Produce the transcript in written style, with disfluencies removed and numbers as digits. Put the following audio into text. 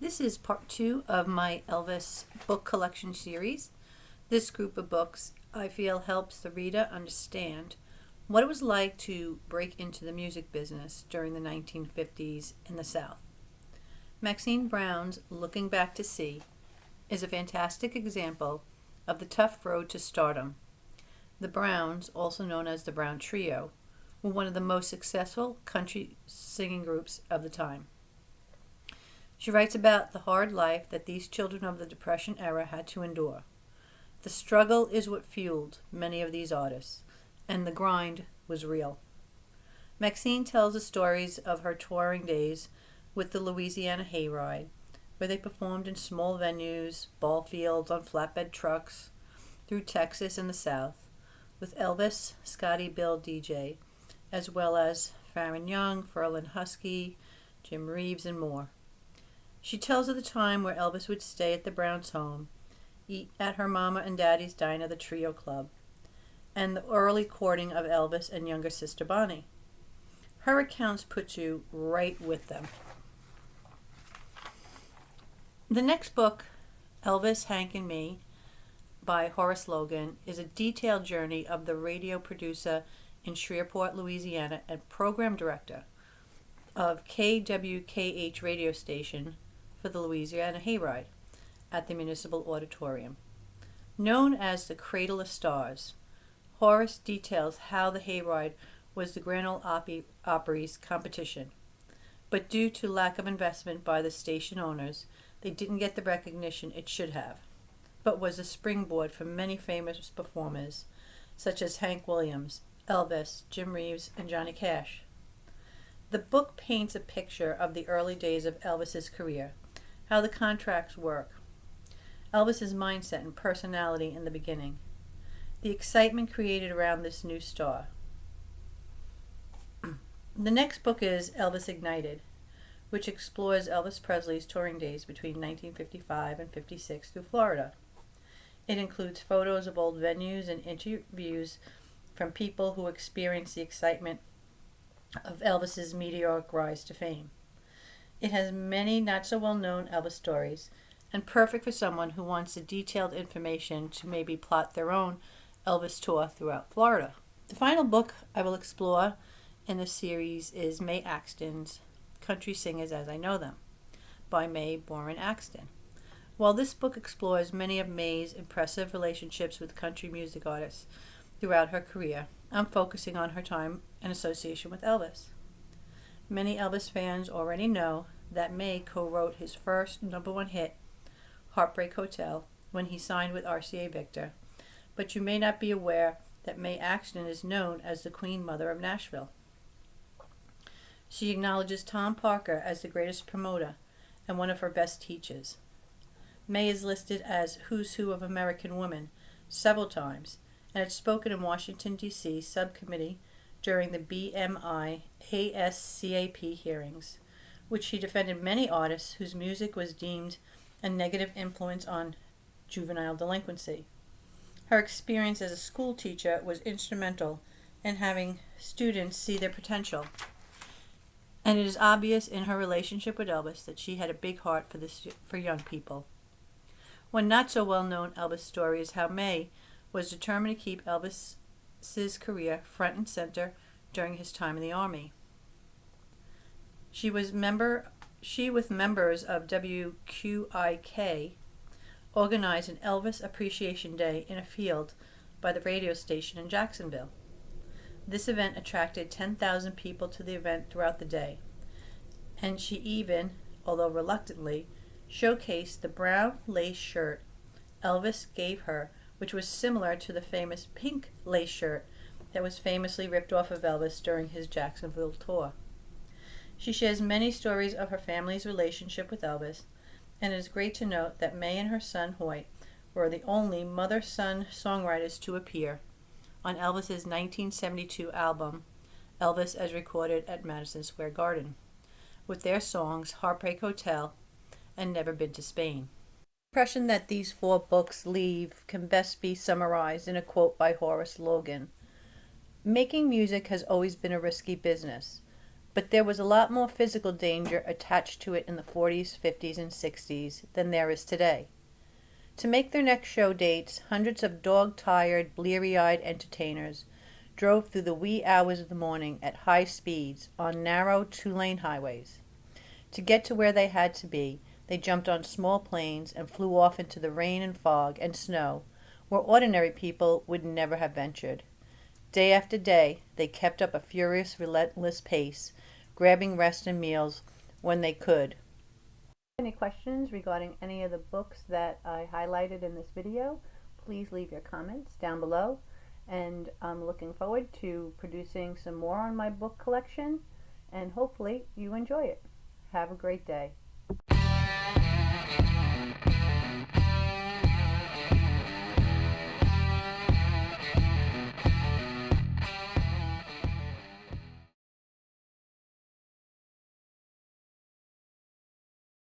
This is part two of my Elvis book collection series. This group of books I feel helps the reader understand what it was like to break into the music business during the 1950s in the South. Maxine Brown's Looking Back to See is a fantastic example of the tough road to stardom. The Browns, also known as the Brown Trio, were one of the most successful country singing groups of the time. She writes about the hard life that these children of the Depression era had to endure. The struggle is what fueled many of these artists, and the grind was real. Maxine tells the stories of her touring days with the Louisiana Hayride, where they performed in small venues, ball fields, on flatbed trucks, through Texas and the South, with Elvis, Scotty Bill DJ, as well as Farron Young, Ferlin Husky, Jim Reeves, and more. She tells of the time where Elvis would stay at the Browns' home, eat at her mama and daddy's diner, the Trio Club, and the early courting of Elvis and younger sister Bonnie. Her accounts put you right with them. The next book, Elvis, Hank, and Me, by Horace Logan, is a detailed journey of the radio producer in Shreveport, Louisiana, and program director of KWKH radio station for the Louisiana Hayride at the Municipal Auditorium. Known as the Cradle of Stars, Horace details how the Hayride was the Grand Ole Opry's competition, but due to lack of investment by the station owners, they didn't get the recognition it should have, but was a springboard for many famous performers, such as Hank Williams, Elvis, Jim Reeves, and Johnny Cash. The book paints a picture of the early days of Elvis's career, how the contracts work, Elvis's mindset and personality in the beginning, the excitement created around this new star. The next book is Elvis Ignited, which explores Elvis Presley's touring days between 1955 and 56 through Florida. It includes photos of old venues and interviews from people who experienced the excitement of Elvis's meteoric rise to fame. It has many not-so-well-known Elvis stories, and perfect for someone who wants the detailed information to maybe plot their own Elvis tour throughout Florida. The final book I will explore in the series is Mae Axton's Country Singers as I Know Them, by Mae Boren Axton. While this book explores many of Mae's impressive relationships with country music artists throughout her career, I'm focusing on her time and association with Elvis. Many Elvis fans already know that Mae co-wrote his first #1 hit, Heartbreak Hotel, when he signed with RCA Victor, but you may not be aware that Mae Axton is known as the Queen Mother of Nashville. She acknowledges Tom Parker as the greatest promoter and one of her best teachers. Mae is listed as Who's Who of American Women several times, and had spoken in Washington, D.C. subcommittee during the BMI ASCAP hearings, which she defended many artists whose music was deemed a negative influence on juvenile delinquency. Her experience as a school teacher was instrumental in having students see their potential, and it is obvious in her relationship with Elvis that she had a big heart for young people. One not-so-well-known Elvis story is how Mae was determined to keep Elvis's career front and center during his time in the Army. She with members of WQIK organized an Elvis Appreciation Day in a field by the radio station in Jacksonville. This event attracted 10,000 people to the event throughout the day, and she even, although reluctantly, showcased the brown lace shirt Elvis gave her, which was similar to the famous pink lace shirt that was famously ripped off of Elvis during his Jacksonville tour. She shares many stories of her family's relationship with Elvis, and it is great to note that Mae and her son Hoyt were the only mother-son songwriters to appear on Elvis's 1972 album, Elvis as Recorded at Madison Square Garden, with their songs Heartbreak Hotel and Never Been to Spain. The impression that these four books leave can best be summarized in a quote by Horace Logan. Making music has always been a risky business, But there was a lot more physical danger attached to it in the 40s, 50s, and 60s than there is today. To make their next show dates, hundreds of dog-tired, bleary-eyed entertainers drove through the wee hours of the morning at high speeds on narrow two-lane highways. To get to where they had to be, they jumped on small planes and flew off into the rain and fog and snow, where ordinary people would never have ventured. Day after day, they kept up a furious, relentless pace, grabbing rest and meals when they could. Any questions regarding any of the books that I highlighted in this video, please leave your comments down below. And I'm looking forward to producing some more on my book collection, and hopefully you enjoy it. Have a great day.